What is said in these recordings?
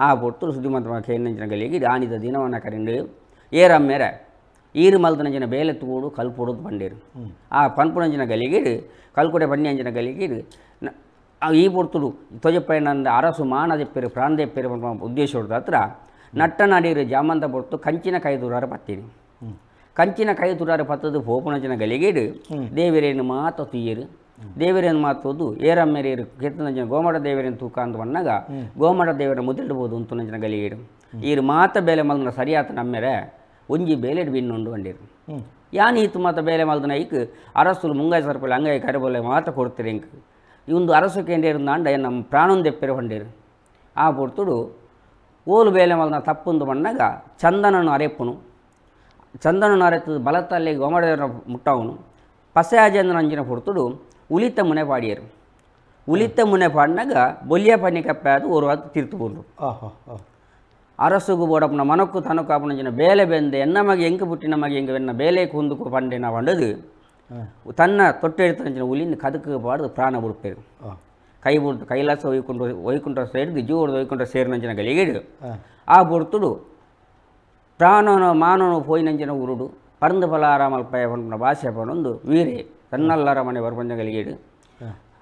ಆ ಪೊರ್ತುಡು ಸುದ್ದಿಮಂತ ಕೇನಂಚಿನ ಗಲಿಗೆ ಆನಿದ ದಿನವನ್ನ ಕರೆಂಡು ಏರಮ್ಮೆರ ಈರು ಮಲ್ತನಂಚಿನ ಬೇಲೆ ತೂಡು ಕಲ್ಪುಡೋದು ಬಂಡೇರು ಆ ಪನ್ಪುನಂಚಿನ ಗಲಿಗೆ ಕಲ್ಕುಡೆ ಬನ್ನಿ ಅಂಚಿನ ಗಲಿಗೆ ಈ ಪೊರ್ತುಡು ತೊಜಪ್ಪಯ್ಯನಂದ ಅರಸು ಮಾನ ತೆಪ್ಪೇರು ಪ್ರಾಣ ತೆಪ್ಪೇರು ಉದ್ದೇಶ ಹತ್ರ ನಟ್ಟ ನಡೀರು ಜಾಮಂತ ಪೊರ್ತು ಕಂಚಿನ ಕೈ ತುರಾರ ಪತ್ತೀನಿ ಕಂಚಿನ ಕೈ ತುರಾರ ಪತ್ತದು ಪೋಪುನಂಚಿನ ಗಲಿಗೇಡು ದೇವರೇನು ಮಾತ ತುಯ್ಯರು ದೇವರೇನು ಮಾತೋದು ಏರಮ್ಮೆರೇರು ಕೆತ್ತನಂಚಿನ ಗೋಮಡ ದೇವರೇನು ತೂಕ ಅಂತ ಬಂದಾಗ ಗೋಮಡ ದೇವರ ಮುದ್ದಿಡ್ಬೋದು ಅಂತಂಚಿನ ಗಲಿಗೇಡು ಈರು ಮಾತ ಬೇಲೆ ಮಲ್ನ ಸರಿಯಾತ ನಮ್ಮೆರೆ ಒಂಜಿ ಬೇಲೆಡ್ ಬಿನ್ನುಂಡು ಅಂಡೇರು ಯಾನ್ ಈತು ಮಾತ ಬೇಲೆ ಮಲ್ದನ ಐಕ್ ಅರಸುಲು ಮುಂಗಾಯಿ ಸರ್ಪಲ್ಲಿ ಅಂಗಾಯಿ ಕರೆಬೋಲೆ ಮಾತ ಕೊಡ್ತೀರಿ ಇಂಕ್ ಇವಂದು ಅರಸು ಕೇಂದ್ರ ಅಂಡ ನಮ್ಮ ಪ್ರಾಣನ್ ತೆಪ್ಪೆರು ಹೊಂಡೇರು ಆ ಪೊರ್ತುಡು ಓಲು ಬೇಲೆ ಮಲ್ನ ತಪ್ಪುಂದು ಬಂದಾಗ ಚಂದನನು ಅರೆಪ್ಪುನು ಚಂದನನು ಅರೆತ್ತು ಬಲತಲ್ಲಿ ಗೋಮಡೇವರ ಮುಟ್ಟವನು ಪಸೆಯಾಜೇಂದ್ರ ಅಂಜಿನ ಪೊರ್ತುಡು ಉಳಿತ ಮುನೆ ಪಾಡಿಯರು ಉಳಿತ ಮುನೆ ಪಾಡಿನಾಗ ಬೊಲಿಯ ಪನ್ನಿ ಕಪ್ಪೆ ಅದು ಓರು ಅದು ತೀರ್ತುಕೊಂಡು ಅರಸುಗು ಬೋಡಪ್ಪನ ಮನಕ್ಕು ತನಕು ಅಪ್ಪನಂಚಿನ ಬೇಲೆ ಬೆಂದೆ ಎನ್ನಮಗೆ ಎಂಕ ಪುಟ್ಟಿನ ಮಗೆ ಎಂಗ ವೆನ್ನ ಬೇಲೆ ಕುಂದುಕು ಪಂಡೆ ನಾವು ಅಂಡದು ತನ್ನ ತೊಟ್ಟೆಡ್ತಂಚಿನ ಉಲಿನ ಕದಕು ಪಾಡ್ದು ಪ್ರಾಣ ಬಿಡ್ಪೇರು ಕೈ ಬಿಡ್ತು ಕೈಲಾಸ ಒಯ್ಕೊಂಡ್ರ ಸೇರಿದು ಜೀವಡ್ದು ಒಯ್ಕೊಂಡ್ರ ಸೇರಿನಂಚಿನ ಗಲಿಗೇಡು ಆ ಬೊರ್ತುಡು ಪ್ರಾಣನ ಮಾನನು ಪೋಯಿನಂಚಿನ ಉರುಡು ಪರಂದು ಫಲಾರಾಮಲ್ಪಯ ಪಂಪನ ಭಾಷೆ ಪನೊಂದು ವೀರೆ ತನ್ನಲ್ಲರ ಮನೆ ಬರ್ಪಂಜ ಗಲಿಗೇಡು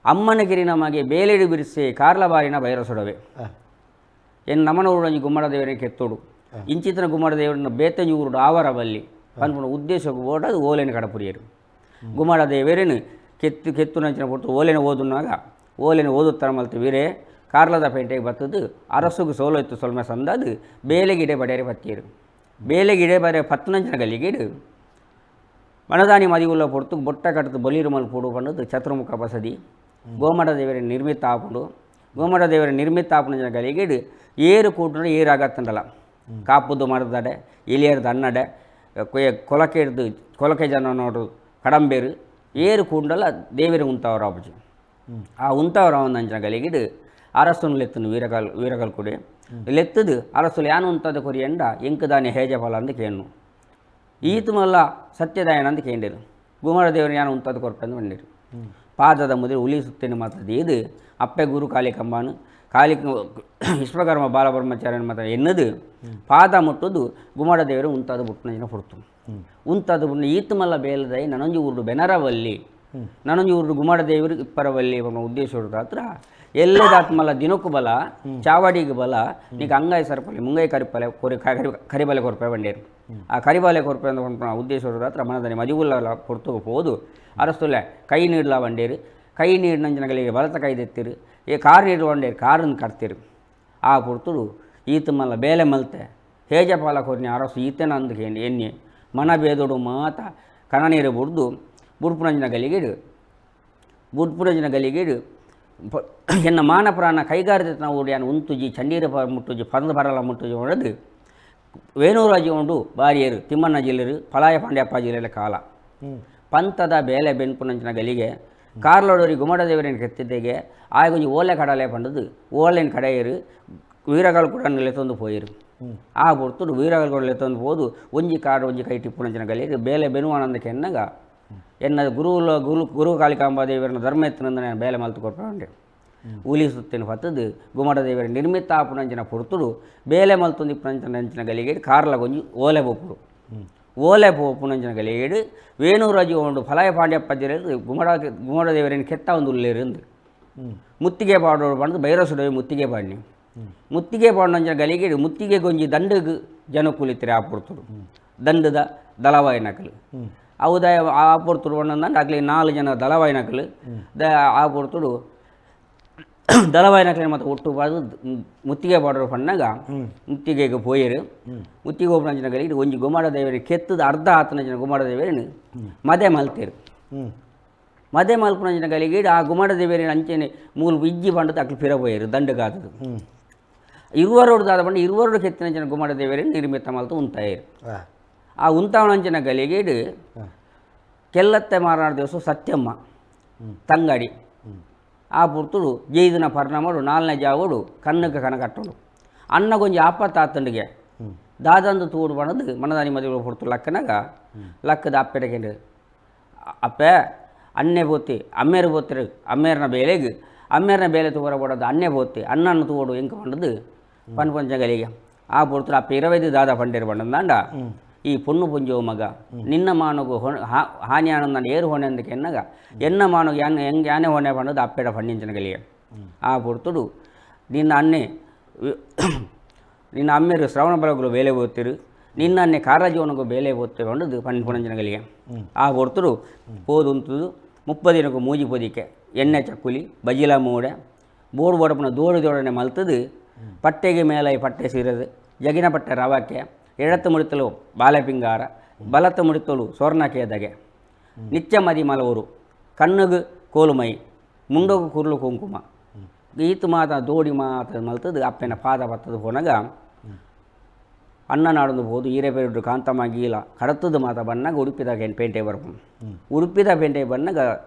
ಅಮ್ಮನಗಿರಿನ ಮಗೆ ಬೇಲೆಡು ಬಿರಿಸಿ ಕಾರ್ಲ ಬಾರಿನ ಬೈರಸೊಡವೆ ಏನು ನಮನ ಊರೊಂಜಿ ಗುಮ್ಮಡ ದೇವರಿಗೆ ಕೆತ್ತೋಡು ಇಂಚಿತನ ಗುಮ್ಮಡ ದೇವರನ್ನ ಬೇತಂಜಿ ಊರುಡು ಆವರ ಬಲ್ಲಿ ಪನ್ಪುನ ಉದ್ದೇಶಕ್ಕೆ ಓಡೋದು ಓಲೆನ ಕಡಪುರಿಯರು ಗುಮ್ಮಡ ದೇವರೇನು ಕೆತ್ತುನಂಚಿನ ಪೊರ್ತು ಓಲೆನ ಓದುನಾಗ ಓಲೆನ ಓದುತ್ತರ ಮಲ್ತು ವೀರೆ ಕಾರ್ಲದ ಪೇಂಟೆಗೆ ಬರ್ತದು ಅರಸುಗು ಸೋಲೋಯ್ತು ಸೊಲ್ಮೆ ಸಂದದು ಬೇಲೆಗಿಡೆ ಬಡೆಯರೆ ಪತ್ತಿಯರು ಬೇಲೆಗಿಡೆ ಬರೆ ಪತ್ತುನಂಚಿನ ಗಲಿಗೇಡು ಮಣದಾನಿ ಮದಿಗುಲ್ಲ ಪೊರ್ತು ಬೊಟ್ಟ ಕಟ್ಟದು ಬೊಲಿರು ಮಲ್ ಪೂಡು ಪಂಡದು ಚತುರ್ಮುಖ ಬಸದಿ ಗೋಮಡ ದೇವರ ನಿರ್ಮಿತ ಆಪುಂಡು ಗೋಮಡ ದೇವರ ನಿರ್ಮಿತ ಆಪುನ ಗಲಿಗೇಡು ಏರು ಕೂಟ್ರೆ ಏರು ಆಗತ್ತಂಡಲ್ಲ ಕಾಪುದು ಮರದಡೆ ಇಲಿಯರ್ದು ಅನ್ನಡೆ ಕೊಲಕೆ ಜನ ನೋಡು ಕಡಂಬೇರು ಏರು ಕೂಡಲ್ಲ ದೇವರ ಉಂತವರ ಆಪುಜಿ ಆ ಉಂತವರ ಒಂದಂಚಿನ ಗಲಿಗಿಡು ಅರಸುನು ಲೆತ್ತನು ವೀರಗಲ್ ಕುಡಿ ಲೆತ್ತದು ಅರಸುಲು ಯಾನು ಉಂತದ ಕೊರಿಯಂಡ ಎಂಕದಾನಿ ಹೇಜ ಫಲ ಅಂದು ಕೇನು ಈತು ಮಲ್ಲ ಸತ್ಯದಾಯನ ಅಂತ ಕೇಂದಿರು ಗುಮ್ಮಡ ದೇವರು ಯಾನು ಉಂತದ ಕೊರಪಂದು ಬಂದಿರು ಪಾದದ ಮುದ್ರೆ ಉಲಿ ಸುತ್ತಿನ ಮಾತದ್ದು ಇದು ಅಪ್ಪೆ ಗುರು ಕಾಲಿ ಕಂಬಾನು ಕಾಲಿ ವಿಶ್ವಕರ್ಮ ಬಾಲಬ್ರಹ್ಮಚಾರ್ಯನ ಮಾತ್ರ ಎನ್ನದು ಪಾದ ಮುಟ್ಟುದು ಗುಮ್ಮಡ ದೇವರು ಉಂತಾದ ಬುಟ್ಟನ ಪುಡ್ತು ಉಂತಾದ ಬುಟ್ಟ ಈತು ಮಲ್ಲ ಬೇಲದೈ ನನೊಂಜಿ ಊರುಡು ಬೆನರವಲ್ಲಿ ನನೊಂಜಿ ಊರುಡು ಗುಮ್ಮಡ ದೇವರು ಇಪ್ಪರವಲ್ಲಿ ಉದ್ದೇಶ ಹತ್ರ ಎಲ್ಲದಾತ್ ಮಲ್ಲ ದಿನಕ್ಕೂ ಬಲ ಚಾವಡಿಗೆ ಬಲ ನೀಗ ಅಂಗಾಯಿ ಸರ್ಪಲ್ಲಿ ಮುಂಗಾಯಿ ಕರಿಪಲೆ ಕರಿಬಲೆ ಕೊರಪೆ ಬಂಡೇರು ಆ ಕರಿಬಲೆ ಕೊರಪೆ ಅಂತ ಉದ್ದೇಶ ಹತ್ರ ಮನದಲ್ಲಿ ಮದಿಗುಲ್ಲ ಕೊಡ್ತು ಹೋದು ಅರಸ್ತುಲೆ ಕೈ ನೀಡ್ಲ ಬಂಡೇರು ಕೈ ನೀಡಿನಂಜನಗಳಿಗೆ ಬಲತ ಕೈ ತೆತ್ತಿರು ಕಾರ್ ನೀರು ಬಂಡೇರು ಕಾರನ್ನು ಕಟ್ತಿರು ಆ ಪುರ್ತುಡು ಈತ ಮಲ್ಲ ಬೇಲೆ ಮಲ್ತೆ ಹೇಜ ಪಾಲ ಕೊರ್ನಿ ಅರಸು ಈತನ ಅಂದು ಎಣ್ಣೆ ಮನ ಬೇದೋಡು ಮಾತ ಕಣ ನೀರು ಬುಡ್ದು ಬುಡ್ಪುನಂಜನ ಗಲಿಗೇಡು ಎನ್ನ ಮಾನ ಪ್ರಾಣ ಕೈಗಾರಿತ ನಾವು ಯಾನು ಉಂತುಜಿ ಚಂಡೀರ ಮುಟ್ಟುಜಿ ಪರಂದು ಬರಲ್ಲ ಮುಟ್ಟುಜಿ ಹೊಡೆದು ವೇಣೂರಾಜಿ ಉಂಡು ಬಾರಿಯರು ತಿಮ್ಮಣ್ಣ ಜಿಲ್ಲೆರು ಪಲಾಯ ಪಾಂಡ್ಯಪ್ಪ ಜಿಲ್ಲೆಯ ಕಾಲ ಪಂಥದ ಬೇಲೆ ಬೆನ್ಪುನಂಚಿನ ಗಲಿಗೆ ಕಾರ್ಲೋಡೋರಿ ಗುಮ್ಮಡ ದೇವರೇನು ಕೆತ್ತಿದ್ದೆಗೆ ಆಗೊಂಜಿ ಓಲೆ ಕಡಲೆ ಪಂಡದು ಓಲೆನ ಕಡೆಯರು ವೀರಗಳು ಕೂಡ ಲೆತ್ತೊಂದು ಪೋಯಿರು ಆ ಬೊರ್ತುಡು ವೀರಗಳು ಕೂಡ ಲೆತ್ತೊಂದು ಹೋದು ಒಂಜಿ ಕಾಡು ಒಂಜಿ ಕೈ ಟಿಪ್ಪುನಂಚಿನ ಗಲಿಗೆ ಬೇಲೆ ಬೆನುವಾನಂದಕ್ಕೆ ಎನ್ನಗ ಎನ್ನ ಗುರು ಕಾಳಿಕಾಂಬ ದೇವರನ್ನ ಧರ್ಮ ಎತ್ತನಂದ ನಾನು ಬೇಲೆ ಮಲ್ತು ಕೊಟ್ಟೆ ಉಲಿ ಸುತ್ತಿನ ಪತ್ತದು ಗುಮ್ಮಡ ದೇವರ ನಿರ್ಮಿತ ಆಪುನಂಚಿನ ಪುರ್ತುಡು ಬೇಲೆ ಮಲ್ತೊಂದು ಇಪ್ಪುನಂಚಿನ ಗಲಿಗೆ ಕಾರ್ಲ ಗೊಂಜಿ ಓಲೆ ಬೋಪುಡು ಓಲೆ ಪೋಪುನಂಚಿನ ಗಲಿಗೇಡು ವೇಣೂರಾಜಿ ಉಂಡು ಫಲಾಯ ಪಾಂಡ್ಯಪ್ಪ ಜಿಲ್ಲೆ ಗುಮ್ಮಡ ದೇವರೇನು ಕೆತ್ತ ಒಂದು ಉಲ್ಲೇರು ಮುತ್ತಿಗೆ ಪಾಡೋಡು ಬಂದು ಬೈರಸುಡವೆ ಮುತ್ತಿಗೆ ಪಾಡಿನಿ ಮುತ್ತಿಗೆ ಪಾಡಿನಂಚಿನ ಗಲಿಗೇಡು ಮುತ್ತಿಗೆ ಗೊಂಜಿ ದಂಡಗೆ ಜನ ಕುಲಿತಿರೆ ಆ ಪುರ್ತುಡು ದಂಡದ ದಳವಾಯಿ ನಕಲು ಹೌದ ಆ ಪೊರ್ತುಡು ಒಂದೊಂದು ಆಗಲಿ 4 ಜನ ದಳವಾಯಿ ನಕಲು ಆ ಪೊರ್ತುಡು ದಳವಾಯಿ ನಕಲಿನ ಮತ್ತು ಒಟ್ಟು ಬಾದು ಮುತ್ತಿಗೆ ಪಾಡೋರು ಪಣ್ಣಾಗ ಮುತ್ತಿಗೆಗೆ ಪೋಯರು ಮುತ್ತಿಗೆ ಹೋಪನಂಚಿನ ಗಲಿಗೆ ಒಂಜಿ ಗುಮ್ಮಡ ದೇವರಿಗೆ ಕೆತ್ತದ ಅರ್ಧ ಆತನಂಚಿನ ಗುಮ್ಮಡ ದೇವರೇನು ಮದೆ ಮಲ್ತೇರು ಮದೆ ಮಲ್ಪನಂಚಿನ ಗಲಿಗೆ ಆ ಗುಮ್ಮಡ ದೇವರಿನ ಅಂಚೆನೆ ಮೂಲು ಇಜ್ಜಿ ಪಂಡದ ಅಕ್ಲು ಪಿರಬೋಯರು ದಂಡಗಾದದು ಇರುವರೋಡ್ದಾದ ಪಂಡ ಇರುವರೋಡು ಕೆತ್ತಿನಂಚಿನ ಗುಮ್ಮಡ ದೇವರೇನು ನಿರ್ಮಿತ ಮಲ್ತು ಉಂತಾಯರು ಆ ಉಂತಾವನಂಚಿನ ಗಲಿಗೇಡು ಕೆಲ್ಲತ್ತೆ ಮಾರಾಡ ದಿವಸ ಸತ್ಯಮ್ಮ ತಂಗಡಿ ಆ ಪುರ್ತುಡು ಜೈದಿನ ಪರಿಣಾಮಡು 4ನೇ ಜಾವಡು ಕಣ್ಣಕ್ಕೆ ಕನಕಟ್ಟೋಡು ಅನ್ನ ಗೊಂಜಿ ಆಪತ್ತಾತಂಡಿಗೆ ದಾದಂದು ತೂಡು ಬಣದು ಮನದಾನಿ ಮದುವೆ ಪುರ್ತು ಲಕ್ಕನಾಗ ಲಕ್ಕದ ಅಪ್ಪೆಟೆಗೆ ಅಪ್ಪೆ ಅನ್ನೆ ಬೋತಿ ಅಮ್ಮೇರು ಬೋತಿರು ಅಮ್ಮೇರನ ಬೇಲೆಗೆ ಅಮ್ಮೇರನ ಬೇಲೆ ತೂರ ಬಡೋದು ಅನ್ನೆ ಬೋತಿ ಅನ್ನನ್ನು ತೂಡು ಎಂಕ ಬಂಡದು ಪನ್ಪಂಚಗಳಿಗೆ ಆ ಪುರ್ತರು ಅಪ್ಪ 25 ದಾದ ಪಂಡೇರು ಬಂದಂದಾಂಡ ಈ ಪೊಣ್ಣು ಪುಂಜೋ ಮಗ ನಿನ್ನ ಮಾನಗು ಹಾನಿ ಆನಂದ ಏರು ಹೊಣೆ ಅಂದಕ್ಕೆ ಎನ್ನಗ ಎನ್ನ ಮಾನಗು ಹೆಂಗೆ ಯಾನೆ ಹೊಣೆ ಪಂಡದು ಅಪ್ಪೆಡ ಪಂಡಿಂಚನಗಳಿಗೆ ಆ ಪುರ್ತುಡು ನಿನ್ನ ಅಮ್ಮೆರು ಶ್ರವಣ ಬಲಗಳು ಬೇಲೆ ಓದ್ತಿರು ನಿನ್ನ ಅನ್ನೆ ಕಾರ್ಯಜೀವನಗೂ ಬೇಲೆ ಓದ್ತೇವೆ ಹೊಂಡದು ಪಂಡಿಂಚನಗಳಿಗೆ ಆ ಪುರ್ತರು ಪೋದುಂತದು 30 ದಿನಕ್ಕೂ ಮೂಜಿ ಪೊದಿಕೆ ಎಣ್ಣೆ ಚಕ್ಕುಲಿ ಬಜಿಲ ಮೂಡೆ ಬೋಡು ಬೋಡಪನ ದೋಡನೆ ಮಲ್ತದು ಪಟ್ಟೆಗೆ ಮೇಲೆ ಪಟ್ಟೆ ಸೀರದು ಜಗಿನ ಪಟ್ಟೆ ರವಕ್ಕೆ ಎಡತ್ತು ಮುಡಿತಲು ಬಾಲೆಪಿಂಗಾರ ಬಲತ್ತು ಮುಡಿತಲು ಸ್ವರ್ಣಕೇದಗೆ ನಿತ್ಯ ಮದಿ ಮಲವರು ಕಣ್ಣುಗು ಕೋಲುಮೈ ಮುಂಡೋಗು ಕುರುಳು ಕುಂಕುಮ ಈತು ಮಾತ ದೋಡಿ ಮಾತ ಮಲ್ತದು ಅಪ್ಪನ ಪಾದ ಬತ್ತದು ಪೊನಗ ಅನ್ನ ನಾಡೊಂದು ಬೋದು ಈರೆಪೆರಡು ಕಾಂತಮ್ಮ ಗೀಲ ಕಡತದ ಮಾತ ಬಣ್ಣಗ ಉಡುಪಿದ ಪೇಂಟೆ ಬರ್ಪು ಉಡುಪಿದ ಪೇಂಟೆ ಬಣ್ಣಗ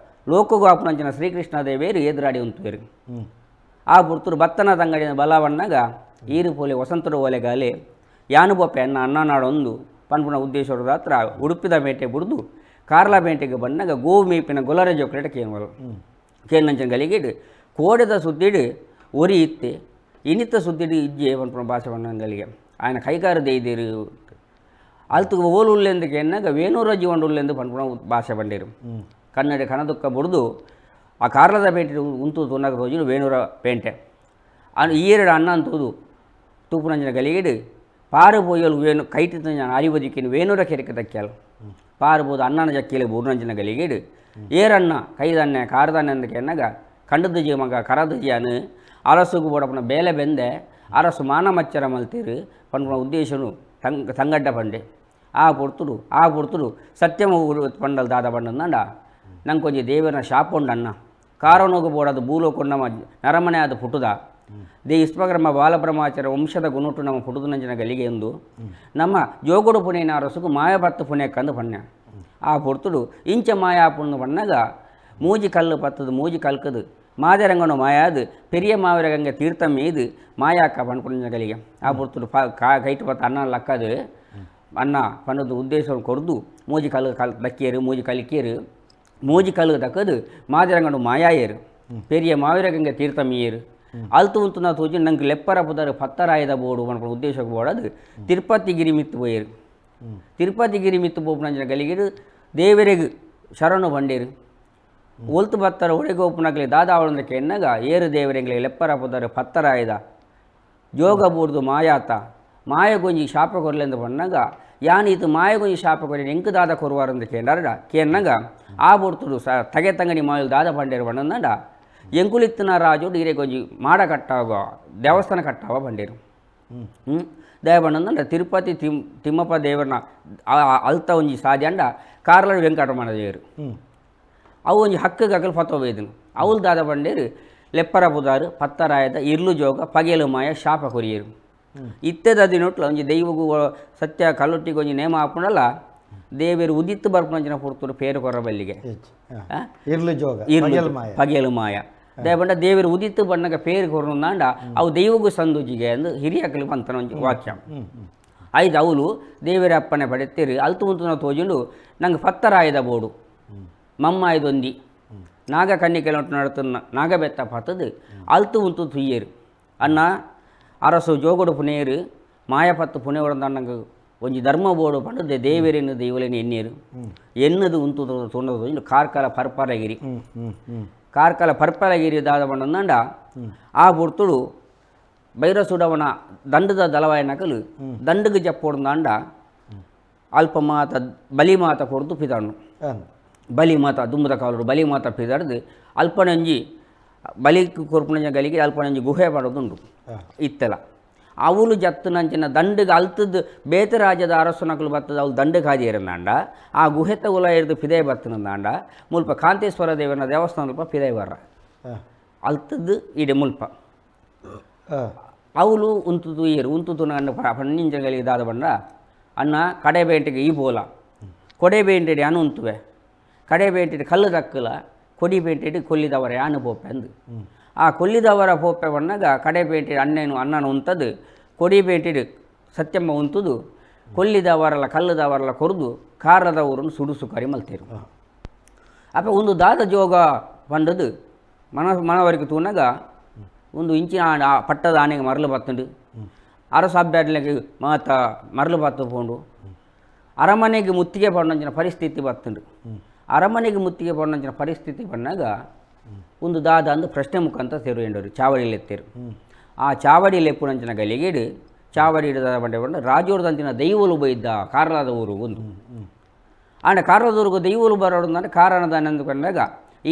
ಲೋಕಗು ಅಪ್ಪನಂಚಿನ ಶ್ರೀಕೃಷ್ಣ ದೇವೇರು ಎದುರಾಡಿ ಉಂಟುವೇರು ಆ ಪುರ್ತರು ಭತ್ತನ ತಂಗಡಿನ ಬಲ ಬಣ್ಣಗ ಈರು ಪೋಲೆ ವಸಂತರು ಒಲೆಗಾಲೆ ಯಾನುಬೊಪ್ಪೆ ಅನ್ನ ನಾಡೊಂದು ಪನ್ಪುನ ಉದ್ದೇಶ್ವರದ ಹತ್ರ ಉಡುಪಿದ ಪೇಂಟೆ ಬುಡ್ದು ಕಾರ್ಲ ಪೇಂಟೆಗೆ ಬಣ್ಣಗ ಗೋವು ಮೇಪಿನ ಗೊಲರ ಜೋಕ್ಲೆಟ ಕೇನ್ವಲು ಕೇನ್ನಂಚಿನ ಗಲಿಗಿಡು ಕೋಡೆದ ಸುದ್ದಿಡು ಒರಿ ಇತ್ತೆ ಇನಿತ್ತ ಸುದ್ದಿಡು ಇಜ್ಜೆ ಪನ್ಪುನ ಭಾಷೆ ಬಣ್ಣಗಳಿಗೆ ఆయన కైకారు దేయిదేరు అల్తుకు ఓలు ఉల్లెందుకు ఎన్నగ వేణూర జీవండు ఉల్లెందు పనుకున్న భాష పండేరు కన్నడి కనదుక్క బుడుదు ఆ కార్లద పేంటి ఉంతు తున్నక రోజులు వేణూర పేంటే అని ఈయరడు అన్నాను తూదు తూపునంచిన గలిగిడు పారుపోయలు వేణు కైటి అరివదికిని వేణూర కెరిక దక్కాలు పారుపోదు అన్నాన జక్కీలు బూర్నంచిన గలిగిడు ఏరన్న కైదన్నే కారదన్నందుకు ఎన్నగ కండుదు జీమగ కరదు అని అరసుకు బోడపన బేల బెందే ಅರಸು ಮಾನಮಚ್ಚರ ಮಲ್ತೀರು ಪನ್ಪುನ ಉದ್ದೇಶನು ತಂಗಡ್ಡ ಪಂಡೆ ಆ ಪುರ್ತುಡು ಸತ್ಯಮ ಪಂಡಲ್ ದಾದ ಪಂಡಂದಂಡ ನಂಗೆ ಕೊಂಚ ದೇವರನ ಶಾಪ ಉಂಡನ್ನ ಕಾರಣೋಗು ಬೋಡದು ಭೂಲೋಕೊಂಡ ನರಮನೆ ಅದು ಪುಟುದ ದೇ ಇಸ್ಪಗ್ರಮ ಬಾಲಬ್ರಹ್ಮಾಚಾರ ವಂಶದ ಗುಣುಟು ನಮ್ಮ ಪುಟುದು ನಂಚಿನ ಗಲಿಗೆ ಎಂದು ನಮ್ಮ ಜೋಗುಡು ಪುಣೆನ ಅರಸುಕು ಮಾಯಭತ್ತು ಪುಣೆ ಕಂದು ಪಣ್ಯ ಆ ಪುರ್ತುಡು ಇಂಚ ಮಾಯಾ ಪುಣ್ಯ ಪಣ್ಣಗ ಮೂಜಿ ಕಲ್ಲು ಪತ್ತದು ಮೂಜಿ ಕಲ್ಕದು ಮಾದರಂಗನು ಮಾಯಾದು ಪೆರಿಯ ಮಾವರಗಂಗೆ ತೀರ್ಥ ಮೀದು ಮಾಯಾಕ ಪನ್ಪುಂಜಗಳಿಗೆ ಆ ಪುರ್ತುಡು ಕೈಟು ಪತ್ತ ಅನ್ನ ಲಕ್ಕದು ಅನ್ನ ಪನ್ನದು ಉದ್ದೇಶವನ್ನು ಕೊಡ್ದು ಮೂಜಿ ಕಲ್ಲು ದಕ್ಕಿಯರು ಮೂಜಿ ಕಲಿಕಿಯರು ಮೂಜಿ ಕಲ್ಲು ದಕ್ಕದು ಮಾದರಂಗನು ಮಾಯಾಯರು ಪೆರಿಯ ಮಾವರಗಂಗೆ ತೀರ್ಥ ಮೀಯರು ಅಲ್ತು ಉಂತು ನಾ ತೋಜಿ ನಂಗೆ ಲೆಪ್ಪರ ಪುದರು ಪತ್ತರಾಯದ ಬೋಡು ಪನ್ಪುನ ಉದ್ದೇಶಕ್ಕೆ ಬೋಡದು ತಿರುಪತಿಗಿರಿ ಮಿತ್ತು ಪೋಯರು ತಿರುಪತಿಗಿರಿ ಮಿತ್ತು ಪೋಪುನಂಚಿನ ಗಲಿಗಿರು ದೇವರಿಗೆ ಶರಣು ಬಂಡೇರು ಒಲ್ತು ಬತ್ತರ ಒಡೆಗೋಪುನಗಲಿ ದಾದಾವಳಂದಕ್ಕೆ ಎನ್ನಗ ಏರು ದೇವರೆಂಗಳಿಗೆ ಲೆಪ್ಪರ ಪುದರು ಪತ್ತರಾಯದ ಜೋಗ ಬೂಡ್ದು ಮಾಯಾತ ಮಾಯಗೊಂಜಿ ಶಾಪ ಕೊರ್ಲೆಂದು ಬಣ್ಣಗ ಯಾನೀತು ಮಾಯಗೊಂಜಿ ಶಾಪ ಕೊರಿ ಎಂಕು ದಾದ ಕೊರುವಾರಂದು ಕೇನ್ನಗ ಆ ಬುಡ್ತುಡು ತಗೆ ತಂಗಡಿ ಮಾಯಲು ದಾದ ಪಂಡೇರು ಬಣ್ಣಂದ ಎಂಕುಲಿತ್ತನ ರಾಜು ಈರೆ ಗೊಂಜಿ ಮಾಡ ಕಟ್ಟಾವ ದೇವಸ್ಥಾನ ಕಟ್ಟಾವ ಬಂಡೇರು ದೇವ ಬಣ್ಣಂದ ತಿರುಪತಿ ತಿಮ್ಮಪ್ಪ ದೇವರನ ಅಲ್ತ ಒಂಜಿ ಸಾದಿ ಅಂಡ ಕಾರ್ಲ ವೆಂಕಟರಮಣ ದೇವರು ಅವು ಒಂಜಿ ಹಕ್ಕಗೆ ಅಕಲು ಫತೋವೇದನು ಅವಳು ದಾದ ಬಂಡೇರು ಲೆಪ್ಪರ ಪುದಾರು ಪತ್ತರಾಯದ ಇರ್ಲು ಜೋಗ ಪಗೆಲು ಮಾಯ ಶಾಪ ಕೊರಿಯರು ಇತ್ತೆದ ದಿನೊಟ್ಲು ಒಂಜಿ ದೈವಗೂ ಸತ್ಯ ಕಲ್ಲೊಟ್ಟಿಗೆ ಒಂಜಿ ನೇಮ ಹಾಕೊಂಡಲ್ಲ ದೇವರು ಉದಿತ್ತು ಬರ್ಪಂಚಿನ ಪುರ್ತರು ಪೇರು ಕೊರ ಬಲ್ಲಿಗೆ ಇರ್ಲು ಜೋಗ ಪಗೆಲು ಮಾಯ ದಯಬಂಡ ದೇವರು ಉದಿತ್ತು ಬಣ್ಣಗ ಪೇರು ಕೊರನಾಂಡ ಅವು ದೈವಗೂ ಸಂದುಜಿಗೆ ಅಂದು ಹಿರಿಯಕಲು ಪಂತನ ಒಂಜಿ ವಾಕ್ಯ ಐದು ಅವಳು ದೇವರ ಅಪ್ಪನೆ ಪಡೆತಿರು ಅಲ್ತು ಮುಂತು ತೋಜುಂಡು ನಂಗೆ ಪತ್ತರಾಯದ ಬೋಡು ಮಮ್ಮ ಐದೊಂದಿ ನಾಗ ಕನ್ನಿಕೆಲ ನಡುತ್ತನ್ನ ನಾಗಬೆತ್ತ ಪತ್ತದು ಅಲ್ತು ಉಂತು ತುಯ್ಯರು ಅನ್ನ ಅರಸು ಜೋಗುಡು ಪುನೇರು ಮಾಯಪತ್ತು ಪುಣೆ ಹೊಡೆದಂಗ ಒಂಜಿ ಧರ್ಮ ಬೋಡು ಪಂಡು ದೇವರೇನು ದೈವಲೇನು ಎಣ್ಣೀರು ಎನ್ನದು ಉಂತು ತುಂಡದು ಕಾರ್ಕಲ ಪರ್ಪರಗಿರಿ ಕಾರ್ಕಲ ಪರ್ಪರಗಿರಿ ದಾದ ಪಂಡಂದ ಆ ಬುರ್ತುಡು ಬೈರಸುಡವನ ದಂಡದ ದಳವಾಯ ನಕಲು ದಂಡಗೆ ಜಪ್ಪೊಡಂದ ಅಲ್ಪ ಮಾತ ಬಲಿ ಮಾತ ಕೊಡ್ದು ಪಿದಾಣು ಬಲಿ ಮಾತ ದುಂಬದ ಕಾಲರು ಬಲಿ ಮಾತ ಪಿದಾಡ್ದು ಅಲ್ಪನಂಜಿ ಬಲಿ ಕೊರ್ಪುನಂಜ ಗಲಿಗೆ ಅಲ್ಪನಂಜಿ ಗುಹೆ ಮಾಡೋದುಂಟು ಇತ್ತೆಲ್ಲ ಅವಳು ಜತ್ತುನಂಚಿನ ದಂಡಿಗೆ ಅಲ್ತದ್ದು ಬೇತೆ ರಾಜ್ಯದ ಅರಸನಕಲು ಬರ್ತದ ಅವಳು ದಂಡಿಗೆ ಹಾದಿಯರಂದಾಂಡ ಆ ಗುಹೆತ ಉಲ ಹಿಡಿದು ಪಿದೆ ಬರ್ತನಂದಾಂಡ ಮುಲ್ಪ ಕಾಂತೇಶ್ವರ ದೇವನ ದೇವಸ್ಥಾನ ಮುಲ್ಪ ಪಿದೆ ಬರ್ರ ಅಲ್ತದ್ದು ಇಡೆ ಮುಲ್ಪ ಅವಳು ಉಂತು ತುಯ್ಯರು ಉಂತು ತುನ ಪಣ್ಣಿಂಜಗಳಿಗೆ ದಾದ ಬಂಡ ಅನ್ನ ಕಡೆ ಬೇಂಟಿಗೆ ಈ ಬೋಲ ಕೊಡೆ ಬೇಂಟಿಡಿ ಅನು ಉಂತುವೆ ಕಡೆ ಬೇಂಟಿಡಿ ಕಲ್ಲು ದಕ್ಕಲ ಕೊಡಿ ಬೇಂಟಿಡಿ ಕೊಲ್ಲಿದವರ ಯಾನು ಪೋಪೆ ಅಂದು ಆ ಕೊಲ್ಲಿದವರ ಪೋಪೆ ಬಣ್ಣಗ ಕಡೆ ಬೇಂಟಿಡಿ ಅನ್ನನ ಉಂತದು ಕೊಡಿ ಬೇಂಟಿಡಿ ಸತ್ಯಮ್ಮ ಉಂತುದು ಕೊಲ್ಲಿದವರಲ್ಲ ಕಲ್ಲುದವರಲ್ಲ ಕೊರ್ದು ಕಾರದ ಊರನ್ನು ಸುಡುಸು ಕರಿ ಮಲ್ತೇರು ಅಪ್ಪ ಒಂದು ದಾದ ಜೋಗ ಬಂದದು ಮನವರಿಗೆ ತೂನಾಗ ಒಂದು ಇಂಚಿನ ಪಟ್ಟದ ಆನೆಗೆ ಮರಳು ಬತ್ತುಂಡು ಅರಸು ಅಭ್ಯರ್ಥಿಗಳಿಗೆ ಮಾತ ಮರಳು ಬತ್ತು ಪೋಂಡು ಅರಮನೆಗೆ ಮುತ್ತಿಗೆ ಪಡಂಚಿನ ಪರಿಸ್ಥಿತಿ ಬರ್ತುಂಡು ಅರಮನೆಗೆ ಮುತ್ತಿಗೆ ಪಡಂಚಿನ ಪರಿಸ್ಥಿತಿ ಬಂದಾಗ ಒಂದು ದಾದ ಅಂದು ಪ್ರಶ್ನೆ ಮುಖಾಂತರ ತೆರುವೆಂಡರು ಚಾವಡಿಯಲ್ಲಿ ಎತ್ತೇರು ಆ ಚಾವಡಿಯಲ್ಲಿ ಎಪ್ಪುನಂಚಿನ ಗಲಿಗೇಡು ಚಾವಡಿ ಹಿಡಿದ ಬಂಡೆ ಬಂದು ರಾಜೋರ್ದಂಚಿನ ದೈವಲು ಬೈದ್ದ ಕಾರಳದ ಊರು ಒಂದು ಆಂಡ ಕಾರಳದ ಊರಿಗೆ ದೈವಲು ಬರೋಡು ಅಂದರೆ ಕಾರಣದ ಅಂದುಕೊಂಡಾಗ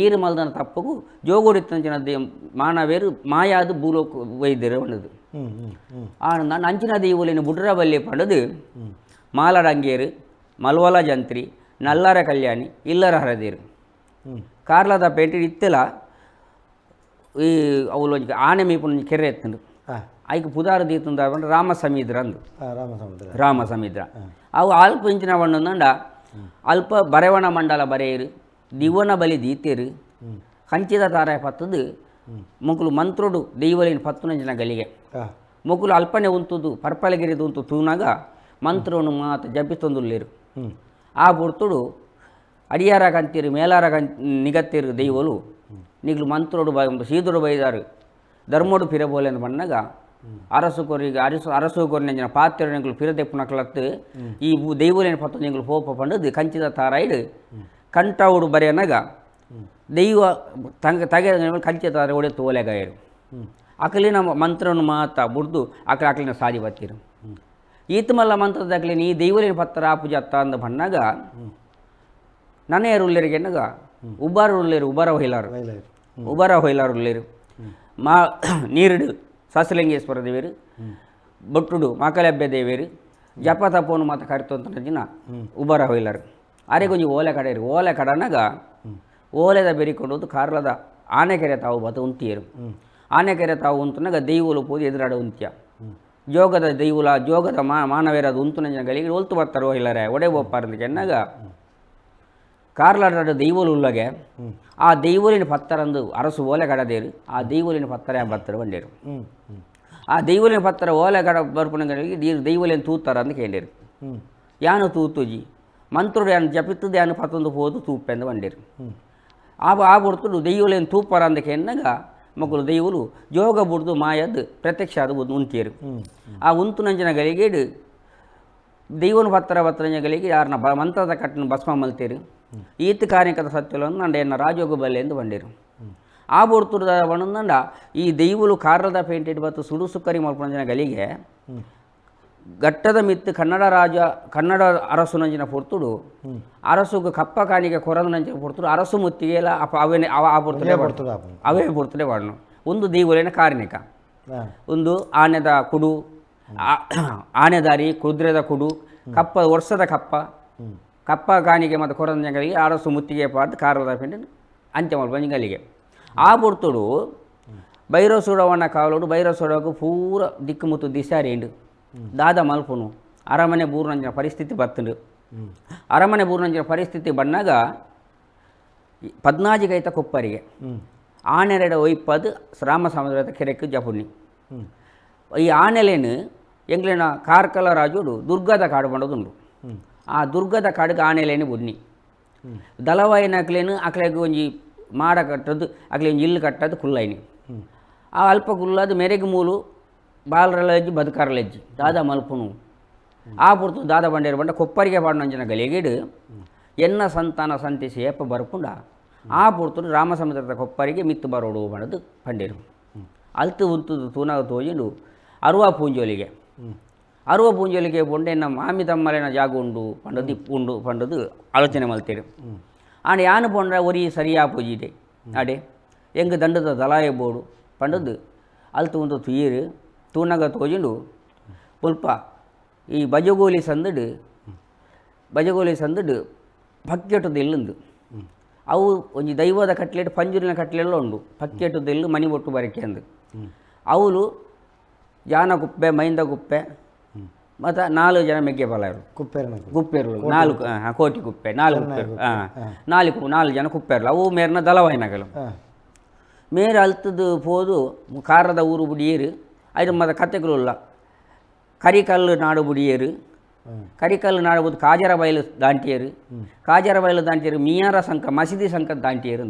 ಈರು ಮಲ್ದನ ತಪ್ಪಗೂ ಜೋಗುಡಿತ್ತಂಚಿನ ಮಾನವೇರು ಮಾಯಾದು ಭೂಲೋಕ ವೈದ್ಯರು ಬಂದದು ನಾನು ಅಂಚಿನ ದೈವಲಿನ ಬುಡ್ರ ಬಲ್ಲೆ ಪಡೆದು ಮಾಲಡಂಗೇರು ಮಲ್ವಲ ಜಂತ್ರಿ ನಲ್ಲರ ಕಲ್ಯಾಣಿ ಇಲ್ಲರ ಹರದೇರು ಕಾರ್ಲದ ಪೇಟೆ ಇತ್ತೆಲ ಈ ಅವಳು ಆನೆ ಮೀಪು ಕೆರೆ ಎತ್ತಂಡು ಐಕ್ ಪುದಾರ ದೀತಂದ ರಾಮ ಸಮುದ್ರ ಅಂದು ರಾಮ ಸಮುದ್ರ ಅವು ಅಲ್ಪ ಇಂಚಿನ ಬಣ್ಣಂದ ಅಲ್ಪ ಬರೆವಣ ಮಂಡಲ ಬರೆಯರು ದಿವನ ಬಲಿ ದೀತೇರು ಕಂಚಿದ ತಾರಾಯ ಪತ್ತದು ಮುಕ್ಕಲು ಮಂತ್ರೋಡು ದೈವಲಿನ ಪತ್ತುನಂಚಿನ ಗಲಿಗೆ ಮುಕ್ಕಲು ಅಲ್ಪನೆ ಉಂತುದು ಪರ್ಪಲಗಿರಿದು ಉಂತು ತೂನಾಗ ಮಂತ್ರೋನು ಮಾತು ಜಪಿತೊಂದುಲ್ಲೇರು ಆ ಬುರ್ತುಡು ಅಡಿಯಾರ ಕಂತೀರು ಮೇಲಾರ ನಿಗತ್ತೇರು ದೈವಲು ನಿಗ್ಲು ಮಂತ್ರೋಡು ಸೀದುಡು ಬೈದಾರು ಧರ್ಮೋಡು ಪಿರಬೋಲೆ ಅಂತ ಬಂದಾಗ ಅರಸು ಕೊರಿಗೆ ಅರಸು ಕೊರಿನ ಪಾತ್ರ ನಿಂಗಳು ಪಿರದೆ ಪುನಕ್ಲತ್ತು ಈ ದೈವಲೇನ ಪತ್ತು ನಿಂಗಳು ಪೋಪ ಪಂಡದು ಕಂಚಿದ ತಾರಾಯ್ಡು ಕಂಠವುಡು ಬರೆಯನಾಗ ದೈವ ತಗೆ ಕಂಚಿದ ತಾರ ಒಡೆ ತೋಲೆಗಾಯರು ಅಕಲಿನ ಮಂತ್ರವನ್ನು ಮಾತ ಬುಡ್ದು ಅಕಲಿನ ಸಾದಿ ಬತ್ತಿರು ಈತ ಮಲ್ಲ ಮಂತ್ರದ ಅಕಲಿನ ಈ ದೈವಲೇನ ಪತ್ತರ ಆಪುಜ ಅತ್ತ ಅಂದ ಬಂದಾಗ ನನೆಯರು ಉಳ್ಳೇರಿಗೆನಾಗ ಉಬ್ಬಾರ ಉಳ್ಳೇರು ಉಬ್ಬರ ಹೊಯ್ಲಾರು ಉಳ್ಳೇರು ಮಾ ನೀರುಡು ಸಸಲಿಂಗೇಶ್ವರ ದೇವೇರು ಬೊಟ್ಟುಡು ಮಾಕಲಬ್ಬೆ ದೇವೇರು ಜಪ ತಪ್ಪೋನು ಮಾತ ಕರಿತು ಅಂತ ದಿನ ಉಬ್ಬರ ಹೊಯ್ಲಾರು ಅರೆ ಕೊಂಚ ಓಲೆ ಕಡೆಯರು ಓಲೆ ಕಡನಾಗ ಓಲೆದ ಬೆರಿಕೊಂಡು ಕಾರ್ಲದ ಆನೆಕೆರೆ ತಾವು ಬತ ಉಂತಿಯರು ಆನೆಕೆರೆ ತಾವು ಉಂತನಾಗ ದೈವಲು ಪೋದು ಎದುರಾಡ ಉಂತ್ಯ ಜೋಗದ ದೈವಲ ಜೋಗದ ಮಾನವೇರದ ಉಂತುನ ಗಳಿಗೆ ಒಲ್ತು ಬರ್ತಾರೋ ಹೊಯ್ಲಾರೆ ಒಡೆ ಬೋಪಾರ ಚೆನ್ನಾಗ ಕಾರ್ಲಾಡ ದೈವಲು ಉಳ್ಳಗೆ ಆ ದೈವಲಿನ ಪತ್ತರಂದು ಅರಸು ಓಲೆ ಕಡದೇರು ಆ ದೈವಲಿನ ಪತ್ತರ ಬರ್ತಾರೆ ಬಂಡೇರು ಆ ದೈವಲಿನ ಪತ್ತರ ಓಲೆ ಕಡ ಬರ್ಪಣಗಳಿಗೆ ದೈವಲಿನ ತೂತಾರ ಅಂತ ಕೇಳಿರು ಯಾನು ತೂತುಜಿ ಮಂತ್ರುಡು ಯಾನು ಜಪಿತ್ತದು ಯಾನು ಪತ್ತೊಂದು ಹೋದು ತೂಪೆಂದು ಬಂಡೇರು ಆ ಬುಡ್ತುಡು ದೈವಲಿನ ತೂಪರ ಅಂತ ಕೇಳಿನಾಗ ಮಕ್ಕಳು ದೈವಲು ಜೋಗ ಬುಡ್ದು ಮಾಯದ್ದು ಪ್ರತ್ಯಕ್ಷ ಅದು ಉಂತಿಯರು ಆ ಉಂತು ನಂಜಿನ ಗಳಿಗೇಡು ದೈವನ ಪತ್ತರ ಗಳಿಗೆ ಯಾರನ್ನ ಮಂತ್ರದ ಕಟ್ಟನ್ನು ಭಸ್ಮ ಮಲ್ತೇರು ಈತ ಕಾರ್ಯಕದ ಸತ್ಯವನ್ನು ನಂಡ ಎನ್ನ ರಾಜೋಗ ಬಲ್ಲೆ ಎಂದು ಬಂಡೇರು ಆ ಬುಡ್ತುದ ಬಣ್ಣದಂಡ ಈ ದೈವಲು ಕಾರದ ಪೇಂಟೆಡ್ ಬತ್ತು ಸುಡು ಸುಕ್ಕರಿ ಮಲ್ಪಂಜನ ಗಳಿಗೆ ಘಟ್ಟದ ಮಿತ್ತು ಕನ್ನಡ ಅರಸು ನಂಜಿನ ಪೊರ್ತುಡು ಅರಸುಗ ಕಪ್ಪ ಕಾಣಿಗೆ ಕೊರದ ನಂಜಿನ ಪೊರ್ತುಡು ಅರಸು ಮುತ್ತಿಗೆ ಎಲ್ಲ ಅವೇ ಪೊರ್ತುಡೆ ಬಾಡ್ನು ಒಂದು ದೈವಲಿನ ಕಾರ್ಣಿಕ ಒಂದು ಆನೆದ ಕುಡು ಆನೆದಾರಿ ಕುದುರೆದ ಕುಡು ಕಪ್ಪ ವರ್ಷದ ಕಪ್ಪ ಕಾಣಿಗೆ ಮತ್ತು ಕೊರದ ಜಂಗಲಿಗೆ ಅರಸು ಮುತ್ತಿಗೆ ಪಾಡ್ದು ಕಾರದ ಪೇಂಟೆ ಅಂತ್ಯ ಮಲ್ಪಂಜಂಗಲಿಗೆ ಆ ಬುಡ್ತುಡು ಬೈರಸೂಡವನ್ನ ಕಾವಲೋಡು ಬೈರಸೂಡకు ಪೂರ ದಿಕ್ಕು ಮುತ್ತು ದಿಸಾರೇಂಡು ದಾದ ಮಲ್ಪುನು ಅರಮನೆ ಬೂರ್ನಂಜಿನ ಪರಿಸ್ಥಿತಿ ಬರ್ತುಂಡು ಅರಮನೆ ಬೂರ್ನಂಜಿನ ಪರಿಸ್ಥಿತಿ ಬಂದಾಗ 14 ಕೈತ ಕೊಪ್ಪರಿಗೆ ಆನೆರೆಡ ಒಯ್ಪದು ರಾಮ ಸಮುದ್ರದ ಕೆರೆಕ್ಕೆ ಜಪುನಿ ಈ ಆನೆಲೇನು ಎಂಗ್ಲಿನ ಕಾರ್ಕಲ ರಾಜುಡು ದುರ್ಗದ ಕಾಡು ಬಂಡದುಂಡು ಆ ದುರ್ಗದ ಕಾಡಿಗೆ ಆನೆಲೇನು ಬುಡ್ನಿ ದಲವಾಯಿನ ಅಕ್ಲೆಗೆ ಒಂಜಿ ಮಾಡ ಕಟ್ಟದು ಅಕ್ಲೆ ಒಂಜಿ ಇಲ್ಲು ಕಟ್ಟದು ಕುಲ್ಲೈನಿ ಆ ಅಲ್ಪ ಕುಲ್ಲದು ಮೆರೆಗೆ ಮೂಲು ಬಾಲರಲೆಜ್ಜಿ ಬದುಕಾರಲೆಜ್ಜಿ ದಾದ ಮಲ್ಪುನು ಆ ಪುರ್ತು ದಾದ ಬಂಡೇರು ಬಂಡ ಕೊಪ್ಪರಿಗೆ ಪಾಡಿನಂಚಿನ ಗಲಿಗೇಡು ಎನ್ನ ಸಂತಾನ ಸಂತಿಸಿ ಏಪ ಬರ್ಪುಂಡ ಆ ಪುರ್ತು ರಾಮ ಸಮುದ್ರದ ಕೊಪ್ಪರಿಗೆ ಮಿತ್ತು ಬರೋಡು ಬಂಡದು ಪಂಡೇರು ಅಲ್ತು ಉಂತುದು ತೂನಾಗ ತೋಜಿಂಡು ಅರುವ ಪೂಂಜೋಲಿಗೆ ಬೊಂಡೆ ನಮ್ಮ ಮಾಮಿ ತಮ್ಮಲೇನ ಜಾಗ ಉಂಡು ಪಂಡದು ಉಂಡು ಪಂಡದು ಆಲೋಚನೆ ಮಲ್ತೇರು ಆಂಡ ಯಾನು ಪೊಂಡ ಒರಿ ಸರಿಯಾ ಪೂಜಿದೆ ಅಡೆ ಎಂಗೆ ದಂಡದ ದಲಾಯ ಬೋಡು ಪಂಡದು ಅಲ್ತು ಉಂತು ತುಯ್ಯರು ತೂನಾಗ ತೋಜಿಂಡು ಪುಲ್ಪ ಈ ಬಜಗೋಲಿ ಸಂದಡು ಪಕ್ಕೆಟುದು ಇಲ್ಲುಂದು ಅವು ಒಂಜಿ ದೈವದ ಕಟ್ಲೆಟ್ ಪಂಜುರಿನ ಕಟ್ಲೆಲ್ಲ ಉಂಡು ಪಕ್ಕೆಟುದು ಇಲ್ಲು ಮನಿ ಒಟ್ಟು ಬರಕೆ ಅಂದು ಅವಳು ಜಾನ ಕುಪ್ಪೆ ಮೈಂದ ಕುಪ್ಪೆ ಮತ್ತು 4 ಜನ ಮೆಗ್ಗೆ ಬಲಾಯರು ಕುಪ್ಪೆರು 4 ಕೋಟಿ ಕುಪ್ಪೆ 4 ಕುಪ್ಪೆರು 4 ಜನ ಕುಪ್ಪೆರ್ಲು ಅವು ಮೇರ್ನ ದಲವಾಯಿನಗಳು ಮೇರೆ ಅಲ್ತದ್ದು ಪೋದು ಕಾರದ ಊರು ಬುಡಿಯೇರು ಅದು ಮತ್ತು ಕತೆಗಳುಲ್ಲ ಕರಿಕಲ್ಲು ನಾಡು ಬುಡಿಯೇರು ಕರಿಕಲ್ಲು ನಾಡು ಬುದು ಕಾಜರ ಬಯಲು ದಾಂಟಿಯರು ಮಿಯಾರ ಸಂಕ ಮಸೀದಿ ಸಂಕ ದಾಂಟಿಯರು